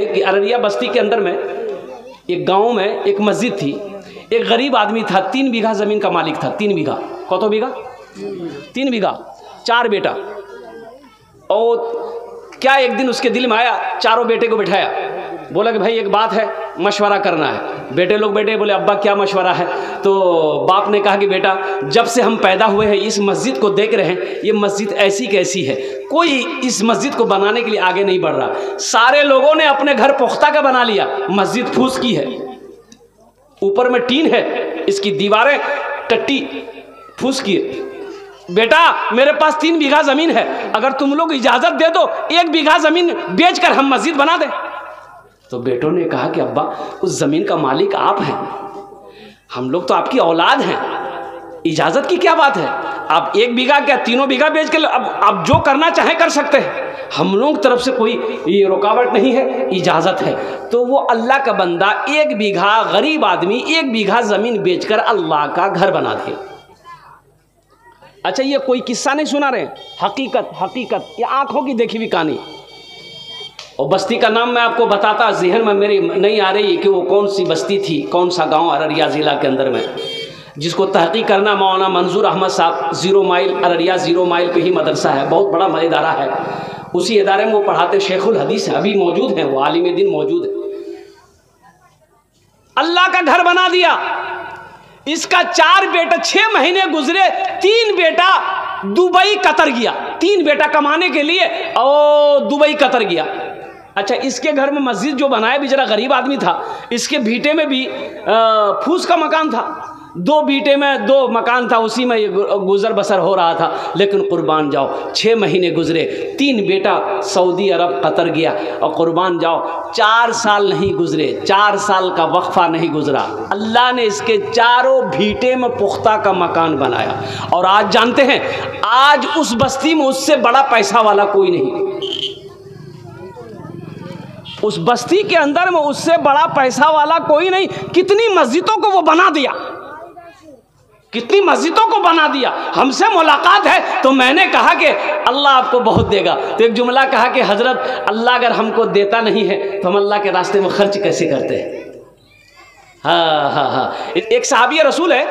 कि अररिया बस्ती के अंदर में एक गांव में एक मस्जिद थी। एक गरीब आदमी था, 3 बीघा ज़मीन का मालिक था। 3 बीघा, कतो बीघा? 3 बीघा, 4 बेटा। और क्या एक दिन उसके दिल में आया, चारों बेटे को बिठाया, बोला कि भाई एक बात है, मशवरा करना है। बेटे लोग बैठे, बोले अब्बा क्या मशवरा है? तो बाप ने कहा कि बेटा, जब से हम पैदा हुए हैं इस मस्जिद को देख रहे हैं, ये मस्जिद ऐसी कैसी है, कोई इस मस्जिद को बनाने के लिए आगे नहीं बढ़ रहा। सारे लोगों ने अपने घर पुख्ता का बना लिया, मस्जिद फूस की है, ऊपर में टीन है, इसकी दीवारें टट्टी फूस की है। बेटा मेरे पास 3 बीघा ज़मीन है, अगर तुम लोग इजाज़त दे दो 1 बीघा ज़मीन बेचकर हम मस्जिद बना दें। तो बेटों ने कहा कि अब्बा उस ज़मीन का मालिक आप हैं, हम लोग तो आपकी औलाद हैं, इजाज़त की क्या बात है? आप 1 बीघा क्या 3 बीघा बेच के अब आप जो करना चाहें कर सकते हैं, हम लोग तरफ से कोई ये रुकावट नहीं है, इजाज़त है। तो वो अल्लाह का बंदा 1 बीघा, गरीब आदमी 1 बीघा ज़मीन बेचकर अल्लाह का घर बना दे। अच्छा, ये कोई किस्सा नहीं सुना रहे, हकीकत हकीकत, ये आंखों की देखी हुई कहानी। और बस्ती का नाम मैं आपको बताता, जहन में मेरी नहीं आ रही कि वो कौन सी बस्ती थी, कौन सा गांव अररिया ज़िला के अंदर में, जिसको तहक़ीक़ करना मौलाना मंजूर अहमद साहब 0 माइल, अररिया 0 माइल पे ही मदरसा है, बहुत बड़ा इदारा है। उसी इदारे में वो पढ़ाते, शेखुल हदीस है, अभी मौजूद हैं, वो आलिम दीन मौजूद है। अल्लाह का घर बना दिया। इसका 4 बेटा, 6 महीने गुजरे, 3 बेटा दुबई कतर गया, 3 बेटा कमाने के लिए और दुबई कतर गया। अच्छा, इसके घर में मस्जिद जो बनाया बेचारा गरीब आदमी था, इसके भीटे में भी फूस का मकान था, 2 भीटे में 2 मकान था, उसी में ये गुजर बसर हो रहा था। लेकिन कुर्बान जाओ 6 महीने गुजरे, 3 बेटा सऊदी अरब कतर गया, और कुर्बान जाओ 4 साल नहीं गुजरे, 4 साल का वक्फा नहीं गुजरा, अल्लाह ने इसके चारों भीटे में पुख्ता का मकान बनाया। और आज जानते हैं, आज उस बस्ती में उससे बड़ा पैसा वाला कोई नहीं, उस बस्ती के अंदर में उससे बड़ा पैसा वाला कोई नहीं। कितनी मस्जिदों को वो बना दिया, कितनी मस्जिदों को बना दिया। हमसे मुलाकात है तो मैंने कहा कि अल्लाह आपको बहुत देगा, तो एक जुमला कहा कि हजरत, अल्लाह अगर हमको देता नहीं है तो हम अल्लाह के रास्ते में खर्च कैसे करते हैं? हाँ, एक सहाबी रसूल है,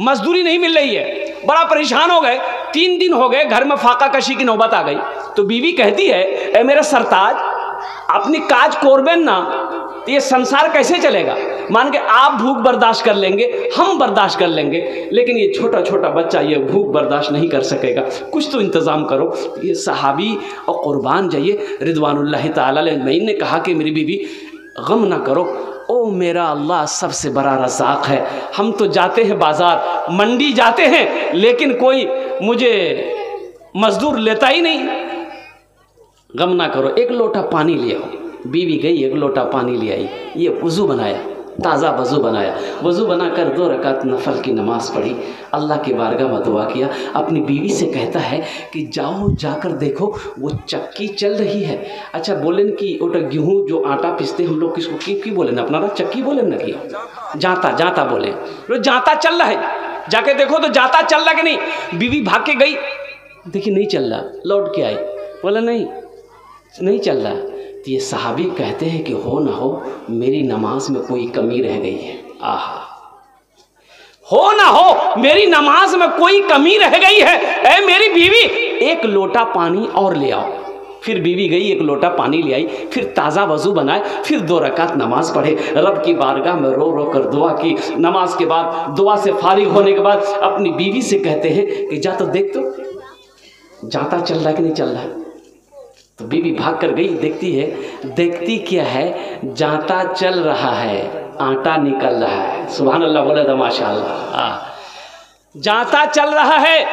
मजदूरी नहीं मिल रही है, बड़ा परेशान हो गए, 3 दिन हो गए, घर में फाका कशी की नौबत आ गई। तो बीवी कहती है, ए मेरा सरताज, अपनी काज कोरबेन ना, तो ये संसार कैसे चलेगा? मान के आप भूख बर्दाश्त कर लेंगे, हम बर्दाश्त कर लेंगे, लेकिन ये छोटा छोटा बच्चा ये भूख बर्दाश्त नहीं कर सकेगा, कुछ तो इंतज़ाम करो। ये सहाबी और कुर्बान जाइए रिदवानुल्लाह ताला अलैहि ने कहा कि मेरी बीवी गम ना करो, ओ मेरा अल्लाह सबसे बड़ा रज़ाक़ है। हम तो जाते हैं बाज़ार, मंडी जाते हैं, लेकिन कोई मुझे मज़दूर लेता ही नहीं। गम ना करो, 1 लोटा पानी ले आओ। बीवी गई, 1 लोटा पानी ले आई, ये वज़ू बनाया, ताज़ा वज़ू बनाया, वज़ू बनाकर 2 रकात नफल की नमाज़ पढ़ी, अल्लाह की बारगाह में दुआ किया। अपनी बीवी से कहता है कि जाओ जाकर देखो वो चक्की चल रही है। अच्छा, बोलें कि ओटा गेहूँ जो आटा पीसते हम लोग किसको की बोले ना, अपना चक्की बोले ना, कि जाता बोले, जाता चल रहा है, जाके देखो तो जाता चल रहा कि नहीं। बीवी भाग के गई, देखी नहीं चल रहा, लौट के आई, बोला नहीं चल रहा। तो ये सहाबी कहते हैं कि हो ना हो मेरी नमाज में कोई कमी रह गई है। आहा, हो ना हो मेरी नमाज में कोई कमी रह गई है, ऐ मेरी बीवी 1 लोटा पानी और ले आओ। फिर बीवी गई, 1 लोटा पानी ले आई, फिर ताज़ा वज़ू बनाए, फिर 2 रकात नमाज पढ़े, रब की बारगाह में रो रो कर दुआ की। नमाज के बाद, दुआ से फारिग होने के बाद अपनी बीवी से कहते हैं कि जा तो देख, तो जाता चल रहा कि नहीं चल रहा। तो बीवी भाग कर गई, देखती है, देखती क्या है, जाता चल रहा है, आटा निकल रहा है। सुभान अल्लाह बोले तो माशाअल्लाह। जाता चल रहा है,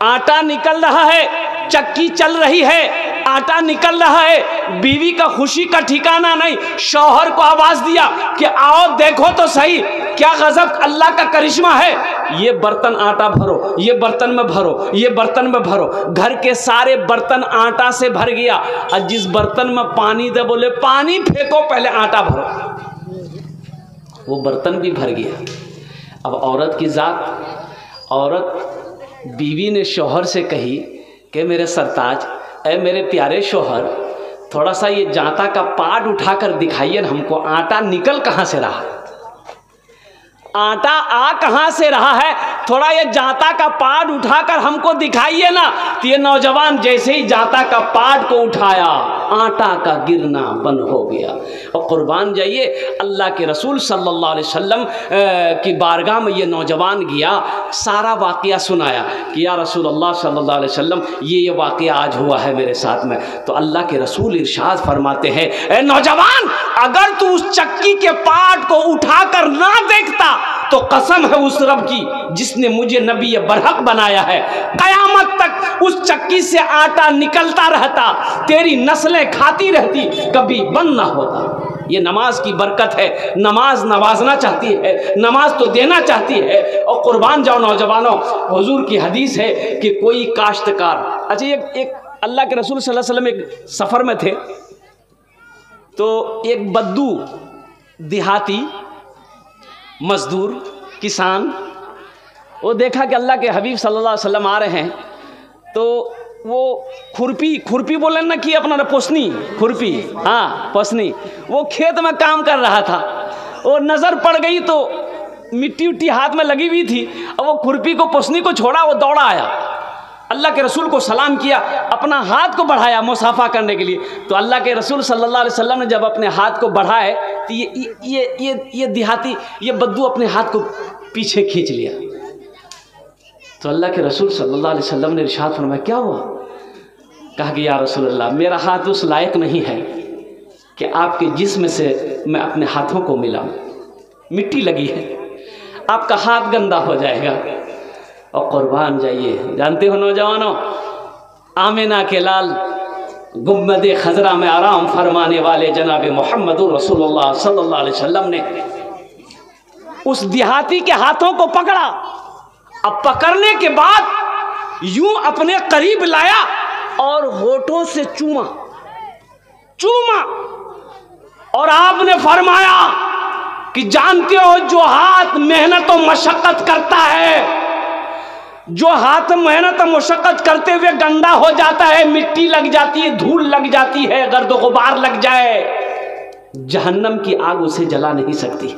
आटा निकल रहा है, चक्की चल रही है, आटा निकल रहा है। बीवी का खुशी का ठिकाना नहीं। शौहर को आवाज दिया कि आओ देखो तो सही, क्या गजब अल्लाह का करिश्मा है। ये बर्तन आटा भरो, ये बर्तन में भरो, ये बर्तन में भरो। घर के सारे बर्तन आटा से भर गया, और जिस बर्तन में पानी दे बोले पानी फेंको, पहले आटा भरो, वो बर्तन भी भर गया। अब औरत की जात, औरत बीवी ने शौहर से कही कि मेरे सरताज, ऐ मेरे प्यारे शौहर, थोड़ा सा ये जांता का पाट उठाकर दिखाइए ना हमको, आटा निकल कहाँ से रहा, आटा आ कहाँ से रहा है, थोड़ा ये जांता का पाट उठाकर हमको दिखाइए ना। तो ये नौजवान जैसे ही जांता का पाट को उठाया, आटा का गिरना बंद हो गया। और कुर्बान जाइए, अल्लाह के रसूल सल्लल्लाहु अलैहि वसल्लम की बारगाह में ये नौजवान गया, सारा वाक़या सुनाया कि या रसूल अल्लाह सल्लल्लाहु अलैहि वसल्लम ये वाक़या आज हुआ है मेरे साथ में। तो अल्लाह के रसूल इरशाद फरमाते हैं, ए नौजवान, अगर तू उस चक्की के पाट को उठाकर ना देखता तो कसम है उस रब की जिसने मुझे नबी बरहक बनाया है, कयामत तक उस चक्की से आटा निकलता रहता, तेरी नस्लें खाती रहती, कभी बंद ना होता। ये नमाज की बरकत है। नमाज नवाजना चाहती है, नमाज तो देना चाहती है। और कुर्बान जाओ नौजवानों, हुजूर की हदीस है कि कोई काश्तकार, अच्छा एक अल्लाह के रसूल सल्लल्लाहु अलैहि वसल्लम एक सफ़र में थे, तो एक बद्दू देहाती मजदूर किसान, वो देखा कि अल्लाह के हबीब सल्लल्लाहु अलैहि वसल्लम आ रहे हैं, तो वो खुरपी बोले ना कि अपना पोसनी खुरपी, हाँ पोसनी, वो खेत में काम कर रहा था। वो नज़र पड़ गई तो मिट्टी उट्टी हाथ में लगी हुई थी, और वो खुरपी को पोसनी को छोड़ा, वो दौड़ा आया, अल्लाह के रसूल को सलाम किया, अपना हाथ को बढ़ाया मुसाफा करने के लिए। तो अल्लाह के रसूल सल्लल्लाहु अलैहि वसल्लम ने जब अपने हाथ को बढ़ाए तो ये देहाती, ये बद्दू अपने हाथ को पीछे खींच लिया। तो अल्लाह के रसूल सल्लल्लाहु अलैहि वसल्लम ने इरशाद फरमाया, क्या हुआ? कहा कि या रसूल अल्लाह, मेरा हाथ उस लायक नहीं है कि आपके जिस्म से मैं अपने हाथों को मिलाऊं, मिट्टी लगी है, आपका हाथ गंदा हो जाएगा। और कुर्बान जाइए, जानते हो नौजवानों, आमिना के लाल गुम्बद खजरा में आराम फरमाने वाले जनाब मोहम्मदुर रसूलुल्लाह सल्लल्लाहु अलैहि वसल्लम ने उस देहाती के हाथों को पकड़ा। अब पकड़ने के बाद यूं अपने करीब लाया और होठों से चूमा, और आपने फरमाया कि जानते हो, जो हाथ मेहनत और मशक्कत करता है, जो हाथ मेहनत और मशक्कत करते हुए गंदा हो जाता है, मिट्टी लग जाती है, धूल लग जाती है, गर्द गुबार लग जाए, जहन्नम की आग उसे जला नहीं सकती।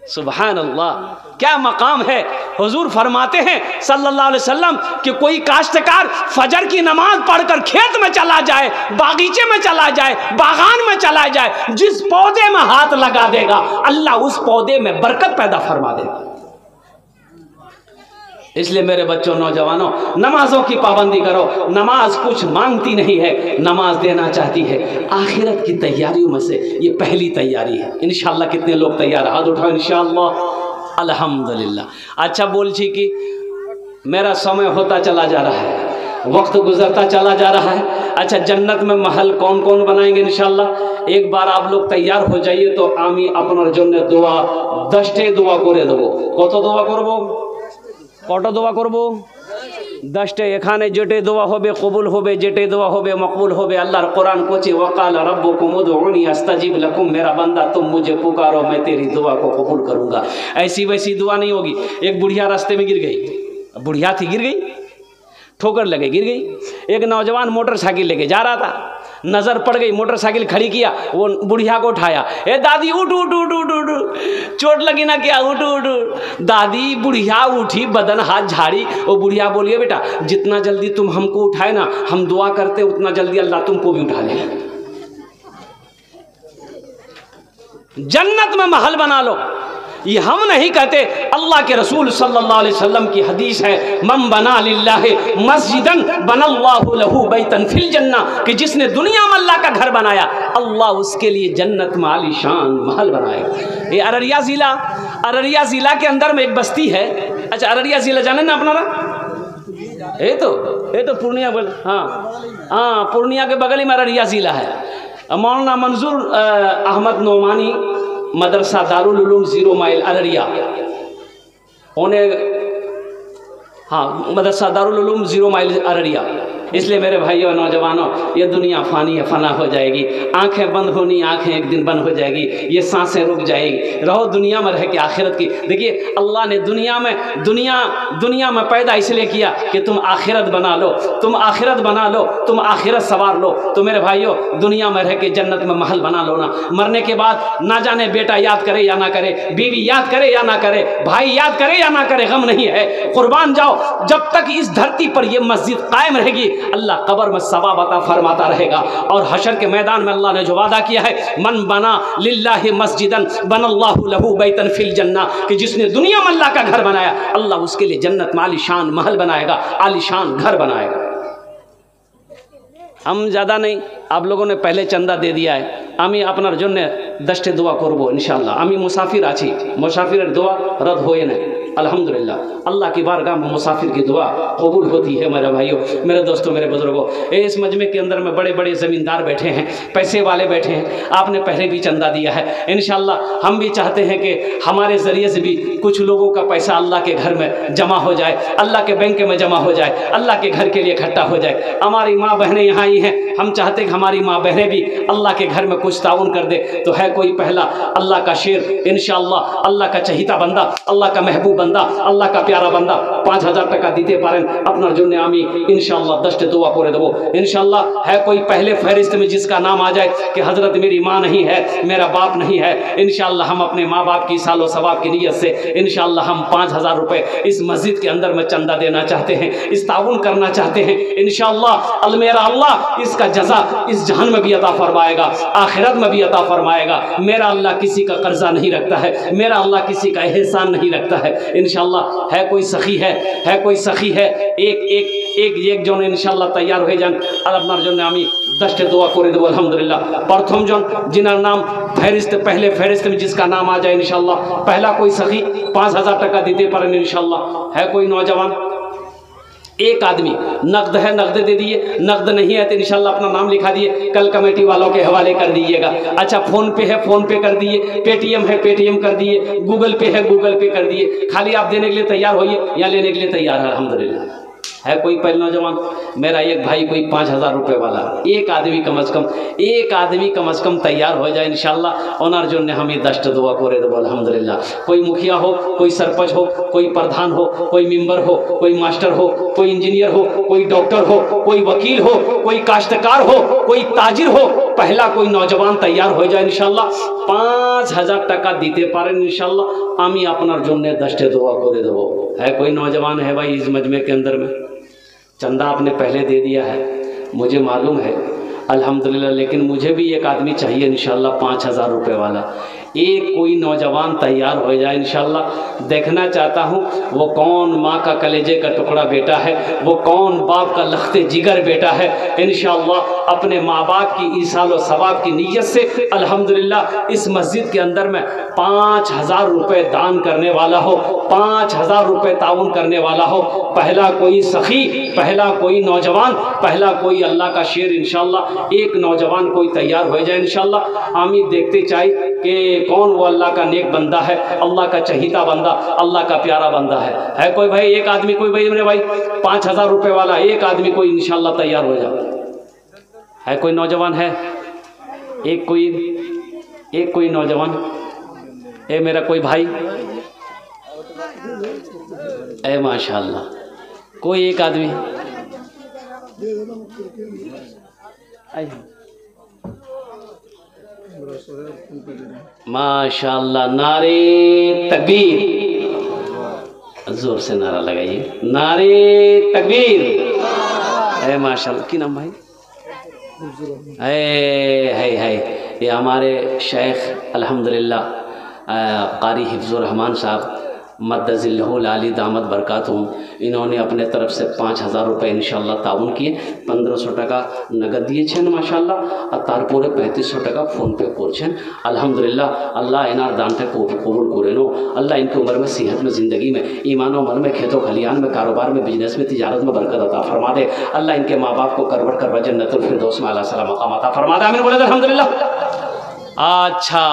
सुभान अल्लाह, क्या मकाम है। हुजूर फरमाते हैं सल्लल्लाहु अलैहि वसल्लम कि कोई काश्तकार फजर की नमाज पढ़कर खेत में चला जाए, बागीचे में चला जाए, बागान में चला जाए, जिस पौधे में हाथ लगा देगा अल्लाह उस पौधे में बरकत पैदा फरमा देगा। इसलिए मेरे बच्चों, नौजवानों, नमाजों की पाबंदी करो। नमाज कुछ मांगती नहीं है, नमाज देना चाहती है। आखिरत की तैयारियों में से ये पहली तैयारी है। इंशाअल्लाह कितने लोग तैयार? हाथ उठाओ इंशाअल्लाह। अल्हम्दुलिल्लाह। अच्छा बोल छी कि मेरा समय होता चला जा रहा है, वक्त गुजरता चला जा रहा है। अच्छा, जन्नत में महल कौन कौन बनाएंगे इंशाअल्लाह? एक बार आप लोग तैयार हो जाइए तो आमी अपनार जन्य दोआ 10टे दोआ करे देबो। कत दोआ करबो? कटा दोआ करबो? 10टे। एखाने जेटे दोआ होबे कबुल होबे, जेटे दोआ होबे मकबूल होबे। अल्लाहर कुरान कोचे वकाल रब्बुकुम उदउनी अस्तजिब लकुम, मेरा बंदा तुम मुझे पुकारो मैं तेरी दुआ को कबूल करूंगा। ऐसी वैसी दुआ नहीं होगी। एक बुढ़िया रास्ते में गिर गई, बुढ़िया थी, गिर गई, ठोकर लगे, गिर गई। एक नौजवान मोटरसाइकिल लेके जा रहा था, नज़र पड़ गई, मोटरसाइकिल खड़ी किया, वो बुढ़िया को उठाया, ए दादी उठ उठ उठ उठ उठ, चोट लगी ना क्या, उठ उठ उठ। दादी बुढ़िया उठी, बदन हाथ झाड़ी। वो बुढ़िया बोलिए, बेटा जितना जल्दी तुम हमको उठाए ना, हम दुआ करते उतना जल्दी अल्लाह तुमको भी उठा ले। जन्नत में महल बना लो, ये हम नहीं कहते, अल्लाह के रसूल सल्लल्लाहु अलैहि वसल्लम की हदीस है, मन बना लिल्लाहि मस्जिदन बनल्लाहु लहू बैतन फिल जन्ना, कि जिसने दुनिया में अल्लाह का घर बनाया अल्लाह उसके लिए जन्नत में आलीशान महल बनाएगा। ये अररिया ज़िला के अंदर में एक बस्ती है। अच्छा, अररिया ज़िला जाने ना अपनारा? ये तो पूर्णिया बोल, हाँ पूर्णिया के बगल में अररिया ज़िला है। मौलाना मंजूर अहमद नोमानी मदरसा दारुल उलूम 0 माइल अररिया, उन्हें, हाँ मदरसा दारुल उलूम 0 माइल अररिया, इसलिए मेरे भाइयों नौजवानों, ये दुनिया फानी है, फना हो जाएगी। आंखें बंद होनी, आंखें एक दिन बंद हो जाएगी, ये सांसें रुक जाएगी। रहो दुनिया में रह के आखिरत की। देखिए अल्लाह ने दुनिया में पैदा इसलिए किया कि तुम आखिरत बना लो, तुम आखिरत बना लो, तुम आखिरत सवार लो। तो मेरे भाइयों दुनिया में रह के जन्नत में महल बना लो ना। मरने के बाद ना जाने बेटा याद करे या ना करे, बीवी याद करे या ना करे, भाई याद करे या ना करे, गम नहीं है। कुर्बान जाओ, जब तक इस धरती पर यह मस्जिद कायम रहेगी अल्लाह कब्र में सवाब अता फरमाता रहेगा। और हशर के मैदान में अल्लाह ने जो वादा किया है, मन बना लिल्लाहि मस्जिदन बनल्लाहु लहू बैतन फिल जन्ना, कि जिसने दुनिया में अल्लाह का घर बनाया अल्लाह उसके लिए जन्नत में आलीशान महल बनाएगा, आलीशान घर बनाएगा। हम ज़्यादा नहीं, आप लोगों ने पहले चंदा दे दिया है। আমি আপনার জন্য 10টি দোয়া করব ইনশাআল্লাহ। আমি মুসাফির আছি, মুসাফিরের দোয়া रद्द होए नहीं अल्हम्दुलिल्लाह। अल्लाह की बारगाह में मुसाफिर की दुआ कबूल होती है। मेरे भाइयों, मेरे दोस्तों, मेरे बुजुर्गों, इस मजमे के अंदर में बड़े बड़े ज़मींदार बैठे हैं, पैसे वाले बैठे हैं। आपने पहले भी चंदा दिया है, इंशाअल्लाह हम भी चाहते हैं कि हमारे ज़रिए से भी कुछ लोगों का पैसा अल्लाह के घर में जमा हो जाए, अल्लाह के बैंक में जमा हो जाए, अल्लाह के घर के लिए इकट्ठा हो जाए। हमारी माँ बहनें यहाँ आई हैं, हम चाहते हैं कि हमारी माँ बहनें भी अल्लाह के घर में कुछ ताउन कर दे। तो है कोई पहला अल्लाह का शेर, इंशाअल्लाह अल्लाह का चहीता बंदा, अल्लाह का महबूब बंदा, अल्लाह का प्यारा बंदा 5000 টাকা দিতে পারেন আপনার জন্য, আমি इंशाअल्लाह 10টি দোয়া করে দেবো इंशाअल्लाह। है कोई पहले फहरिस्त में जिसका नाम आ जाए कि हजरत मेरी माँ नहीं है, मेरा बाप नहीं है, इंशाअल्लाह हम अपने माँ बाप की सालो सवाब की नीयत से इंशाअल्लाह हम 5000 रुपए इस मस्जिद के अंदर में चंदा देना चाहते हैं, इस ताउन करना चाहते हैं इंशाअल्लाह। मेरा अल्लाह इसका जजा इस जहान में भी अता फरमाएगा, आखिरत में भी अता फरमाएगा। मेरा अल्लाह किसी का कर्जा नहीं रखता है, मेरा अल्लाह किसी का एहसान नहीं रखता है इंशाअल्लाह। है कोई सखी है कोई सखी है, एक जन इंशाअल्लाह तैयार हो जान और আপনার জন্য আমি 10টি দোয়া করে দেব আলহামদুলিল্লাহ। प्रथम जन जिनार नाम फहरिस्त पहले फहरिस्त में जिसका नाम आ जाए इंशाअल्लाह, पहला कोई सखी 5000 টাকা দিতে পারেন इंशाअल्लाह। है कोई नौजवान, एक आदमी नकद है नकद दे दिए, नकद नहीं है तो इंशाल्लाह अपना नाम लिखा दिए, कल कमेटी वालों के हवाले कर दीजिएगा। अच्छा फ़ोन पे है फ़ोन पे कर दिए, पेटीएम है पेटीएम कर दिए, गूगल पे है गूगल पे कर दिए। खाली आप देने के लिए तैयार होइए या लेने के लिए तैयार है अल्हम्दुलिल्लाह। है कोई पहले नौजवान, मेरा एक भाई कोई 5000 रुपये वाला, एक आदमी कम से कम तैयार हो जाए इंशाअल्लाह। ओनार जोन्ने हम 10टी দোয়া করে দেব अल्हम्दुलिल्लाह। कोई मुखिया हो, कोई सरपंच हो, कोई प्रधान हो, कोई मेंबर हो, कोई मास्टर हो, कोई इंजीनियर हो, कोई डॉक्टर हो, कोई वकील हो, कोई काश्तकार हो, कोई ताजिर हो, पहला कोई नौजवान तैयार हो जाए इंशाअल्लाह। 5000 টাকা দিতে পারেন इंशाअल्लाह। আমি আপনার জন্য 10টি দোয়া করে দেব। है कोई नौजवान है भाई इस मजमे के अंदर में? चंदा आपने पहले दे दिया है, मुझे मालूम है अल्हम्दुलिल्लाह, लेकिन मुझे भी एक आदमी चाहिए इंशाअल्लाह 5000 रुपये वाला। एक कोई नौजवान तैयार हो जाए इंशाअल्लाह। देखना चाहता हूँ वो कौन माँ का कलेजे का टुकड़ा बेटा है, वो कौन बाप का लख्ते जिगर बेटा है इंशाअल्लाह। अपने माँ बाप की ईसाल और सवाब की नीयत से अल्हम्दुलिल्लाह इस मस्जिद के अंदर में 5000 रुपये दान करने वाला हो, 5000 रुपये ताउन करने वाला हो, पहला कोई सखी, पहला कोई नौजवान, पहला कोई अल्लाह का शेर इंशाअल्लाह। एक नौजवान कोई तैयार हो जाए इंशाअल्लाह। आमी देखते चाहिए कि कौन वो अल्लाह का नेक बंदा है, अल्लाह का चहीता बंदा, अल्लाह का प्यारा बंदा है। है कोई भाई, एक आदमी कोई भाई मेरे भाई 5000 रुपये वाला एक आदमी कोई इंशाअल्लाह तैयार हो जाए। है कोई नौजवान है, एक कोई नौजवान, ए मेरा कोई भाई, ए माशाअल्लाह कोई एक आदमी माशाअल्लाह। नारे तकबीर, जोर से नारा लगाइए, नारे तकबीर। है माशाअल्लाह। की नाम भाई? है ये हमारे शेख अल्हम्दुलिल्लाह कारी हिफ्ज़ुर रहमान साहब मद्दज़िल्लहुल आली दामत बरकातुहुम, इन्होंने अपने तरफ से 5000 रुपये इंशाअल्लाह ताउन किए। 1500 টাকা नगद दिए माशाअल्लाह और तारपोरे 3500 টাকা फ़ोन पे करছেন अल्हम्दुलिल्लाह। अल्लाह इनार दानटे को कबूल करे नो। अल्लाह इनकी उम्र में, सेहत में, ज़िंदगी में, ईमान और मन में, खेतों खलियान में, कारोबार में, बिजनेस में, तिजारत में बरकत अता फरमा दे। अल्लाह इनके माँ बाप को करवट करवा जन्नतुल फिरदौस में आला सलाम मकाम अता फरमा दे। आमीन बोले अल्हम्दुलिल्लाह। अच्छा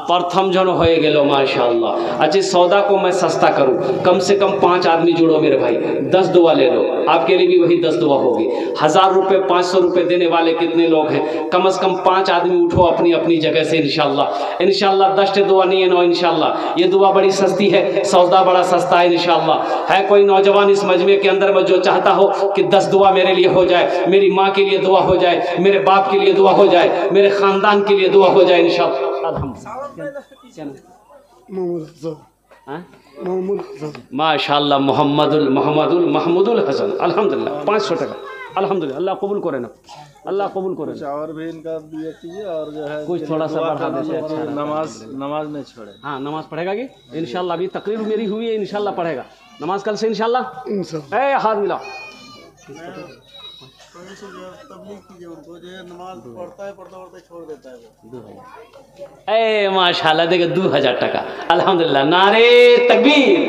प्रथम जन हो गेलो माशाल्लाह। अच्छा सौदा को मैं सस्ता करूं, कम से कम 5 आदमी जुड़ो मेरे भाई, 10 दुआ ले लो, आपके लिए भी वही 10 दुआ होगी। 1000 रुपये 500 रुपये देने वाले कितने लोग हैं, कम से कम 5 आदमी उठो अपनी अपनी जगह से इंशाल्लाह। इंशाल्लाह 10 दुआ नहीं है नो इंशाल्लाह, ये दुआ बड़ी सस्ती है, सौदा बड़ा सस्ता है इंशाल्लाह। है कोई नौजवान इस मजमे के अंदर में जो चाहता हो कि 10 दुआ मेरे लिए हो जाए, मेरी माँ के लिए दुआ हो जाए, मेरे बाप के लिए दुआ हो जाए, मेरे खानदान के लिए दुआ हो जाए इंशाल्लाह। माशाल्लाह महमूदुल हसन अल्हम्दुलिल्लाह 500 टका अल्हम्दुलिल्लाह। अल्लाह कबूल करे ना, अल्लाह कबूल करे। और भी इनका दिया कीजिए और जो है कुछ थोड़ा सा बढ़ा देते अच्छा। नमाज नहीं छोड़े। हाँ नमाज पढ़ेगा कि इंशाल्लाह, अभी तकरीर मेरी हुई है, इंशाल्लाह पढ़ेगा नमाज कल से इंशाल्लाह। ए हाथ मिला तबलीग कीजिए उनको, जो नमाज पढ़ता है पढ़ते छोड़ देता है वो। ए माशाल्लाह देखो 2000 टका अल्हम्दुलिल्लाह। नारे तकबीर।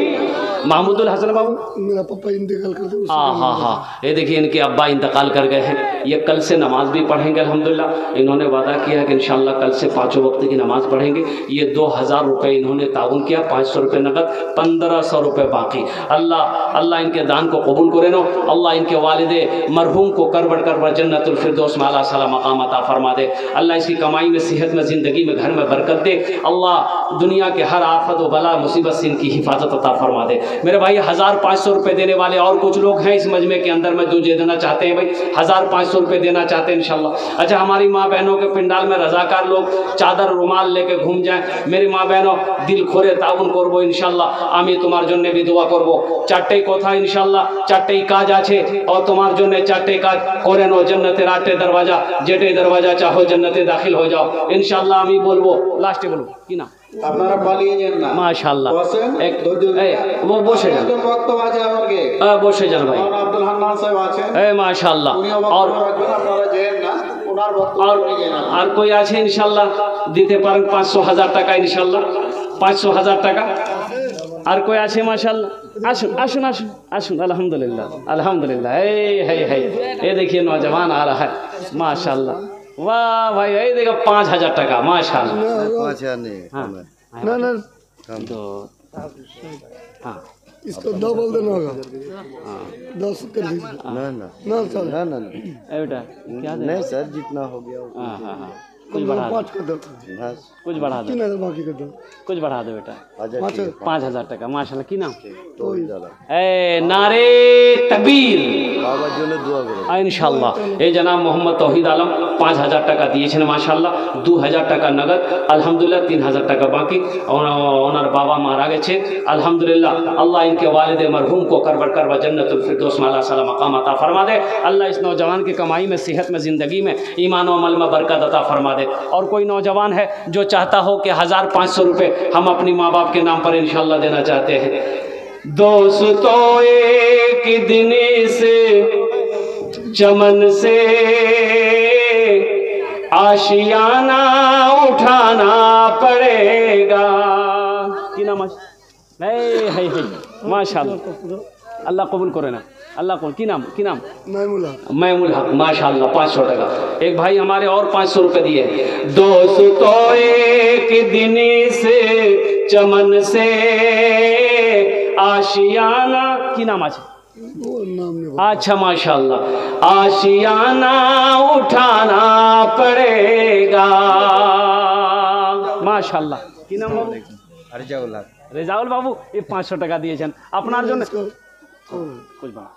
महमूदुल हसन बाबू मेरा पापा इंतकाल कर दे। हाँ, ये देखिए इनके अब्बा इंतकाल कर गए हैं, ये कल से नमाज भी पढ़ेंगे अल्हम्दुलिल्लाह। इन्होंने वादा किया कि इंशाल्लाह कल से 5 वक्त की नमाज पढ़ेंगे। ये 2000 रुपये इन्होंने ताउन किया, 500 रुपये नकद, 1500 रुपये बाकी। अल्लाह इनके दान को कबूल करे नो, अल्लाह इनके वालिदे मरहूम को करबट करबट जन्नतुल फिरदौस में आला साला मकाम अता फरमा दे। अल्लाह इसकी कमाई में, सेहत में, ज़िंदगी में, घर में बरकत दे। अल्लाह दुनिया के हर आफत व बला मुसीबत से इनकी हिफाजत अता फरमा दे। मेरे भाई 1500 रुपये देने वाले और कुछ लोग हैं इस मजमे के अंदर में जो देना चाहते हैं, भाई 1500 रुपये देना चाहते हैं इंशाल्लाह। अच्छा हमारी माँ बहनों के पिंडाल में रजाकार लोग चादर रुमाल लेके घूम जाएं। मेरी माँ बहनों दिल खोरे ताउन करबो इंशाल्लाह, आमी तुम्हार जन्य भी दुआ करबो। चारटे कोथा इंशाल्लाह चारटे काज आछे और तुम्हार जन्य चारटे काज करे नो, जन्नतेर 8টে दरवाजा, जेटे दरवाजा चाहो जन्नते दाखिल हो जाओ इंशाल्लाह। आमी बोलबो लास्टे बोलबो कि ना আপনারা পালিয়ে যান না মাশাআল্লাহ। এক ও বসে যান, বক্তব্য আছে আমাকে বসে যান ভাই। और আব্দুল হান্নান সাহেব আছেন, মাশাআল্লাহ। और আপনারা যেন না ওনার বক্তব্য নিয়ে যান। আর कोई আছে इंशाल्लाह দিতে পারেন 500,000 টাকা इंशाल्लाह, 500,000 টাকা। আর कोई আছে माशाल्लाह, আসুন আসুন আসুন আসুন अल्हम्दुलिल्लाह अल्हम्दुलिल्लाह। ये देखिए नौजवान आ रहा है माशाल्लाह, वाह भाई। ये देखो 5000 टाका माशाल्लाह। 5000 नहीं, ना ना तो हाँ इसको डबल देना होगा। 10 कर दीजिए। ना ना सर, ना बेटा क्या नहीं सर, जितना हो गया। हाँ कुछ बढ़ा दो, 5 कर दो, कुछ बढ़ा दो, 3000 बाकी कर दो, कुछ बढ़ा दो बेटा। 5000 টাকা माशाल्लाह। की नाम तो ए नारे तकबीर बाबा जो ने दुआ करो इंशाल्लाह। ये जनाब मोहम्मद तौहीद आलम 5000 টাকা দিয়েছেন মাশাআল্লাহ, 2000 টাকা নগদ আলহামদুলিল্লাহ, 3000 টাকা বাকি। ওনার বাবা মারা গেছে আলহামদুলিল্লাহ। আল্লাহ इनके वालिद मरहूम को करबट करबा जन्नतुल फिरदौस में आला साला मकाम अता फरमा दे। अल्लाह इस नौजवान की कमाई में, सेहत में, ज़िंदगी में, ईमान व अमल में बरकत अता फरमा दे। और कोई नौजवान है जो चाहता हो कि 1500 रुपये हम अपनी माँ बाप के नाम पर इंशाल्लाह देना चाहते हैं। दोस्तों एक दिन से चमन से आशियाना उठाना पड़ेगा। की नाम है माशाल्लाह, अल्लाह कबूल करे ना, अल्लाह को। की नाम मैमुल हक माशाल्लाह 500 টাকা। एक भाई हमारे और 500 रुपये दिए। दोस्तों एक दिन से चमन से आशियाना की नाम আছে अच्छा माशाल्लाह, आशियाना उठाना पड़ेगा माशाल्लाह। की नाम बाबू? रेजाउल बाबू ये 500 টাকা দিয়েছেন আপনার জন্য। कुछ बना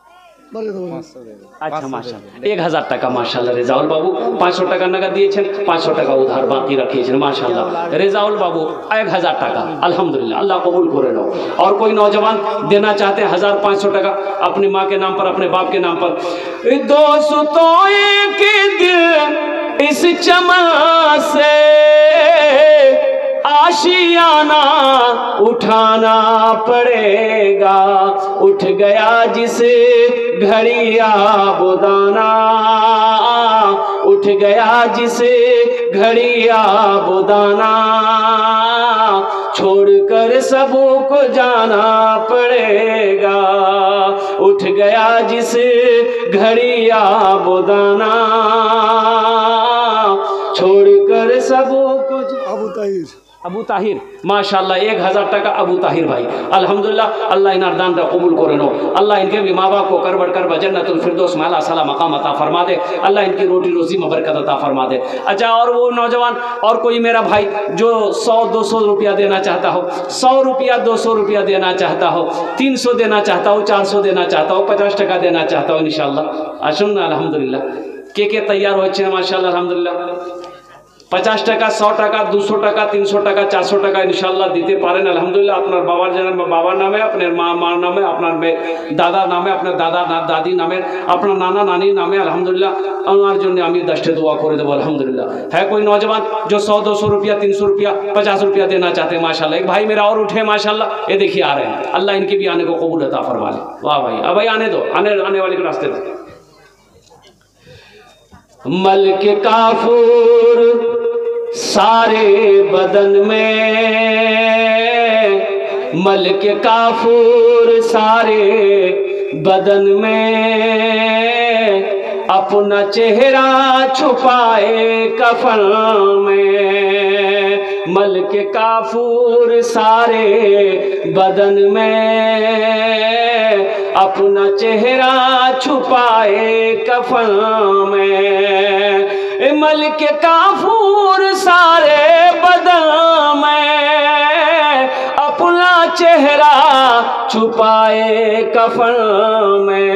अच्छा माशाल्लाह 1000 টাকা माशाल्लाह। रेजाउल बाबू 500 টাকা नगद दिए, 500 টাকা उधार बाकी रखिए माशाल्लाह। रेजाउल बाबू 1000 টাকা अल्हम्दुलिल्लाह, अल्लाह कबूल करे लो। और कोई नौजवान देना चाहते हैं 1500 টাকা अपनी माँ के नाम पर, अपने बाप के नाम पर। दोस्तों एक दिल इस चमन से आशियाना उठाना पड़ेगा। उठ गया जिस घड़िया बुदाना, उठ गया जिस घड़िया बुदाना, छोड़कर सबको जाना पड़ेगा। उठ गया जिस घड़िया बुदाना, छोड़कर सबको। अबू ताहिर अबू ताहिर माशाल्लाह 1000 टाका अबू ताहिर भाई अल्हम्दुलिल्लाह अल्लाह इनार दान रा कबूल करे नो अल्लाह इनके भी माँ बाप को कर बढ़ कर जन्नतुल फिरदौस में आला साला मकाम अता फरमा दे अल्लाह इनकी रोटी रोजी में बरकत अता फरमा दे। अच्छा और वो नौजवान और कोई मेरा भाई जो 100-200 रुपया देना चाहता हो 100 रुपया 200 रुपया देना चाहता हो 300 देना चाहता हो 400 देना चाहता हो 50 टका देना चाहता हो इंशाल्लाह आसुन ना अल्हम्दुलिल्लाह के तैयार हो माशाल्लाह अल्हम्दुलिल्लाह 50 টাকা 100 টাকা 200 টাকা 300 টাকা 400 টাকা ইনশাআল্লাহ দিতে পারেন আলহামদুলিল্লাহ আপনার বাবার নামে আপনার মার নামে আপনার দাদার নামে আপনার দাদি নামে আপনার নানা নানির নামে আলহামদুলিল্লাহ আমার জন্য আমি 10 दुआ করে দেব अल्हम्दुलिल्लाह। है कोई नौजवान जो 100-200 रुपया 300 रुपया 50 रुपया देना चाहते हैं माशाल्लाह। एक भाई मेरा और उठे माशाल्लाह ये देखिए आ रहे हैं अल्लाह इनके भी आने को कबूल अता फरमा ले। वाह भाई अब भाई आने दो आने वाले के रास्ते दो। मल्क काफूर सारे बदन में मल्क काफूर सारे बदन में अपना चेहरा छुपाए कफन में मल्क काफूर सारे बदन में अपना चेहरा छुपाए कफन में मल्क काफूर सारे बदन में अपना चेहरा छुपाए कफन में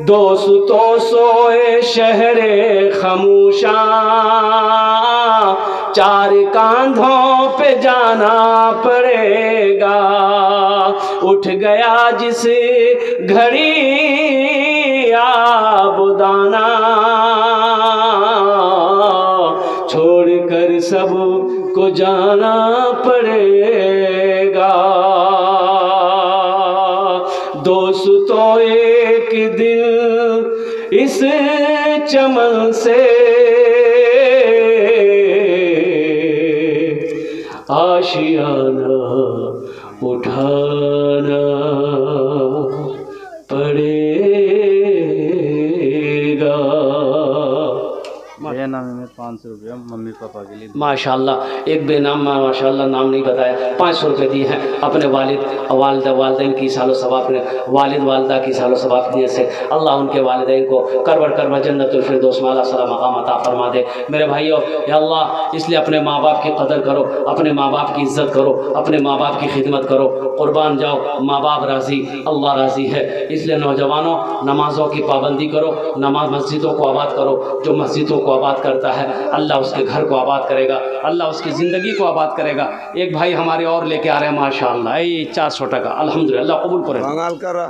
दोस्तों सोए शहरे खामोशा 4 कांधों पे जाना पड़ेगा उठ गया जिस घड़ी आबुदाना छोड़कर सब को जाना पड़ेगा दोस्तों एक दिन इस चमन से आशियाना उठाना पड़ेगा। बेनामी में 500 रुपया मम्मी पापा के लिए माशाल्लाह एक बेनाम माशाल्लाह नाम नहीं बताया 500 रुपये दिए हैं अपने वालिदैन की सालो सवाब ने वालिदा की सालो सवाब दिए से अल्लाह उनके वालिदैन को कर जन्नतुल फिरदौस में आला साला मकाम अता फरमा दे। मेरे भाइयों या अल्लाह इसलिए अपने माँ बाप की कदर करो अपने माँ बाप की इज़्ज़त करो अपने माँ बाप की खिदमत करो कुर्बान जाओ माँ बाप राज़ी अल्लाह राज़ी है। इसलिए नौजवानों नमाज़ों की पाबंदी करो नमाज मस्जिदों को आबाद करो जो मस्जिदों को आबाद करता है अल्लाह उसके घर को आबाद करेगा अल्लाह उसकी ज़िंदगी को आबाद करेगा। एक भाई हमारे और लेके आ रहे हैं माशाअल्लाह 400 टका अल्हम्दुलिल्लाह कबूल करें।